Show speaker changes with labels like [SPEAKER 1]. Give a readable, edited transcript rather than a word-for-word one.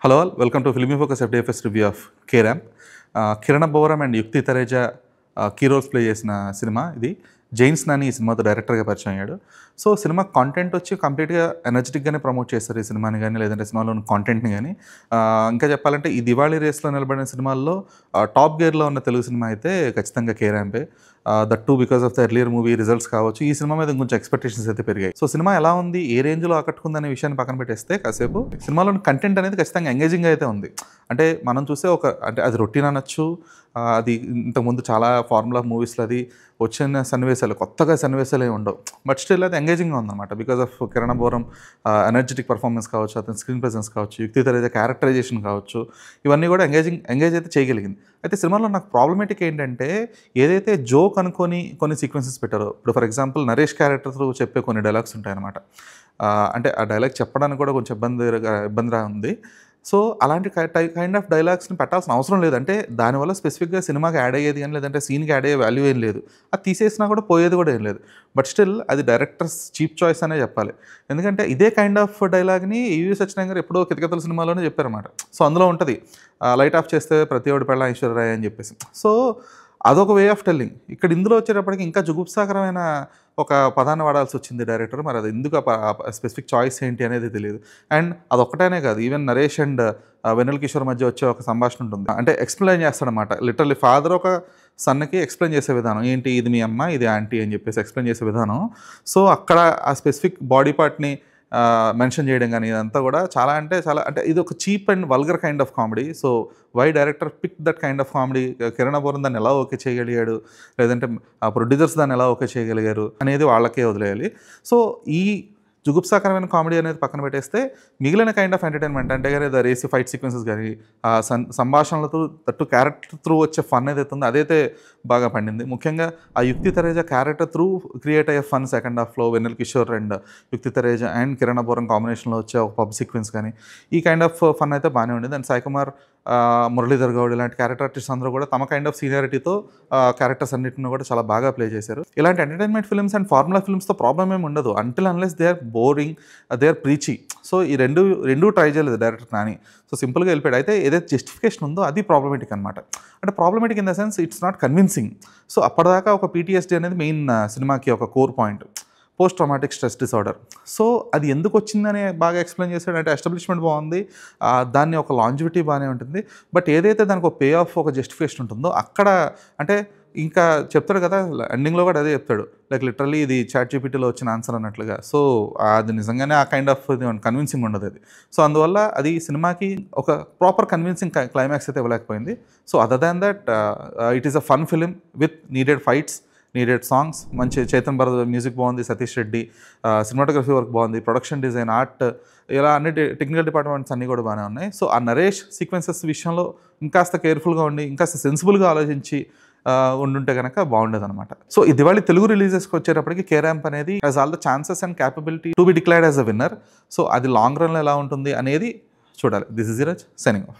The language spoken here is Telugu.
[SPEAKER 1] Hello all, welcome to Filmy Focus FDFS review of K-Ramp. Kiran Aboram and Yukti Tareja key roles play చేసిన సినిమా ఇది. జైన్స్ నాని ఈ సినిమాతో డైరెక్టర్గా పరిచయం అయ్యాడు. సో సినిమా కాంటెంట్ వచ్చి కంప్లీట్గా ఎనర్జెటిక్గానే ప్రమోట్ చేస్తారు ఈ సినిమాని కానీ, లేదంటే సినిమాలోని కాంటెంట్ని కానీ. ఇంకా చెప్పాలంటే ఈ దివాళీ రేస్లో నిలబడిన సినిమాల్లో టాప్ గేర్లో ఉన్న తెలుగు సినిమా అయితే ఖచ్చితంగా K-Ramp. That two because of the earlier movie results కావచ్చు, ఈ సినిమా మీద కొంచెం ఎక్స్పెక్టేషన్స్ అయితే పెరిగాయి. సో సినిమా ఎలా ఉంది, ఏ రేంజ్లో ఆకట్టుకుంది అనే విషయాన్ని పక్కన పెట్టేస్తే కాసేపు సినిమాలోని కంటెంట్ అనేది ఖచ్చితంగా ఎంగేజింగ్ అయితే ఉంది. అంటే మనం చూసే అంటే అది రొటీన్ అనొచ్చు, అది ఇంతకుముందు చాలా ఫార్ములా మూవీస్లో అది వచ్చిన సన్నివేశాలు, కొత్తగా సన్నివేశాలు ఏమి ఉండవు. బట్ స్టిల్ అది ఎంగేజింగ్గా ఉందన్నమాట. Because of Kiran Abbavaram energetic performance కావచ్చు, అతని స్క్రీన్ ప్రెజెన్స్ కావచ్చు, యుక్తి తరేజ క్యారెక్టరైజేషన్ కావచ్చు, ఇవన్నీ కూడా ఎంగేజ్ అయితే చేయగలిగింది. అయితే సినిమాలో నాకు ప్రాబ్లమేటిక్ ఏంటంటే, ఏదైతే జోక్ అనుకొని కొన్ని సీక్వెన్సెస్ పెట్టారో, ఇప్పుడు ఫర్ ఎగ్జాంపుల్ నరేష్ క్యారెక్టర్తో చెప్పే కొన్ని డైలాగ్స్ ఉంటాయన్నమాట. అంటే ఆ డైలాగ్ చెప్పడానికి కూడా కొంచెం ఇబ్బందిగా ఉంది. సో అలాంటి కైండ్ ఆఫ్ డైలాగ్స్ని పెట్టాల్సిన అవసరం లేదంటే, దానివల్ల స్పెసిఫిక్గా సినిమాకి యాడ్ అయ్యేది కానీ, లేదంటే సీన్కి యాడ్ అయ్యే వాల్యూ ఏం లేదు. అది తీసేసినా కూడా పోయేది కూడా ఏం లేదు. బట్ స్టిల్ అది డైరెక్టర్స్ చీప్ చాయిస్ అనే చెప్పాలి. ఎందుకంటే ఇదే కైండ్ ఆఫ్ డైలాగ్ని ఈవి సత్యనారాయణ గారు ఎప్పుడో కితకితల సినిమాలోనే చెప్పారన్నమాట. సో అందులో ఉంటుంది, లైట్ ఆఫ్ చేస్తే ప్రతి ఒక్కటి పెళ్ళ ఐశ్వర్యరాయ్ అని చెప్పేసి. సో అదొక వే ఆఫ్ టెల్లింగ్. ఇక్కడ ఇందులో వచ్చేటప్పటికి ఇంకా జుగుప్సాకరమైన ఒక పదాన్ని వాడాల్సి వచ్చింది డైరెక్టర్. మరి అది ఎందుకు స్పెసిఫిక్ చాయిస్ ఏంటి అనేది తెలియదు. అండ్ అదొక్కటనే కాదు, ఈవెన్ నరేష్ అండ్ వెన్నెల కిషోర్ మధ్య వచ్చే ఒక సంభాషణ ఉంటుంది. అంటే ఎక్స్ప్లెయిన్ చేస్తాడనమాట. లిటరల్లీ ఫాదర్ ఒక సన్కి ఎక్స్ప్లెయిన్ చేసే విధానం ఏంటి, ఇది మీ అమ్మ, ఇది ఆంటీ అని చెప్పేసి ఎక్స్ప్లెయిన్ చేసే విధానం. సో అక్కడ ఆ స్పెసిఫిక్ బాడీ పార్ట్ని మెన్షన్ చేయడం కానీ, ఇదంతా కూడా చాలా అంటే ఇది ఒక cheap and vulgar kind of comedy. So why director pick that kind of comedy, Kiran Abbavaram దాన్ని ఎలా ఓకే చేయగలిగాడు, లేదంటే ఆ ప్రొడ్యూసర్స్ దాన్ని ఎలా ఓకే చేయగలిగారు అనేది వాళ్ళకే వదిలేయాలి. సో ఈ జుగుప్సాకరమైన కామెడీ అనేది పక్కన పెట్టేస్తే మిగిలిన కైండ్ ఆఫ్ ఎంటర్టైన్మెంట్ అంటే కానీ, రేసి ఫైట్ సీక్వెన్సెస్ కానీ, సంభాషణలతో తట్టు క్యారెక్టర్ త్రూ వచ్చే ఫన్ ఏదైతే ఉందో అదైతే బాగా పండింది. ముఖ్యంగా ఆ యుక్తి తరేజ క్యారెక్టర్ త్రూ క్రియేట్ అయ్యే ఫన్ సెకండ్ హాఫ్లో వెన్నెల కిషోర్ అండ్ యుక్తి తరేజ అండ్ కిరణ్ అబోరం కాంబినేషన్లో వచ్చే ఒక పబ్ సీక్వెన్స్ కానీ, ఈ కైండ్ ఆఫ్ ఫన్ అయితే బాగానే ఉండేది. అండ్ సాయి కుమార్, మురళీధర్ గౌడ్ ఇలాంటి క్యారెక్టర్ ఆర్టిస్ట్ అందరూ కూడా తమ కైండ్ ఆఫ్ సీనియారిటీతో క్యారెక్టర్స్ అన్నింటిని కూడా చాలా బాగా ప్లే చేశారు. ఇలాంటి ఎంటర్టైన్మెంట్ ఫిల్మ్స్ అండ్ ఫార్ములా ఫిల్మ్స్తో ప్రాబ్లం ఏమి ఉండదు, until unless they are boring, they are preachy. So ఈ రెండు ట్రై చేయలేదు డైరెక్టర్ నాని. సో సింపుల్గా వెళ్ళిపోయాడు. అయితే ఏదైతే జస్టిఫికేషన్ ఉందో అది ప్రాబ్లమేటిక్ అనమాట. అంటే problematic in the sense it's not convincing. So అప్పటిదాకా ఒక PTSD అనేది మెయిన్ సినిమాకి ఒక core point, post traumatic stress disorder. So అది ఎందుకు వచ్చిందని బాగా ఎక్స్ప్లెయిన్ చేశాడు. అంటే ఎస్టాబ్లిష్మెంట్ బాగుంది, దాన్ని ఒక లాంజివిటీ బాగానే ఉంటుంది. బట్ ఏదైతే దానికి ఒక పే ఆఫ్, ఒక జస్టిఫికేషన్ ఉంటుందో అక్కడ అంటే ఇంకా చెప్తాడు కదా, ఎండింగ్లో కూడా అదే చెప్తాడు, లైక్ లిటరల్లీ ఇది ChatGPTలో వచ్చిన ఆన్సర్ అన్నట్లుగా. సో అది నిజంగానే ఆ కైండ్ ఆఫ్ కన్విన్సింగ్ ఉండదు అది. సో అందువల్ల అది సినిమాకి ఒక ప్రాపర్ కన్విన్సింగ్ క్లైమాక్స్ అయితే ఇవ్వలేకపోయింది. So other than that it is a fun film with needed fights, needed songs, మంచి చేతన్ భరత్ మ్యూజిక్ బాగుంది, సతీష్ రెడ్డి సినిమాటోగ్రఫీ వర్క్ బాగుంది, ప్రొడక్షన్ డిజైన్, ఆర్ట్, ఇలా అన్ని టెక్నికల్ డిపార్ట్మెంట్స్ అన్నీ కూడా బాగానే ఉన్నాయి. సో ఆ నరేష్ సీక్వెన్సెస్ విషయంలో ఇంకాస్త కేర్ఫుల్గా ఉండి, ఇంకాస్త సెన్సిబుల్గా ఆలోచించి ఉండుంటే కనుక బాగుండేది అనమాట. సో ఈ దివాళీ తెలుగు రిలీజెస్కి వచ్చేటప్పటికి K-Ramp అనేది has all the chances and capability to be declared as a winner. So అది లాంగ్ రన్లో ఎలా ఉంటుంది అనేది చూడాలి. This is Dheeraj signing off.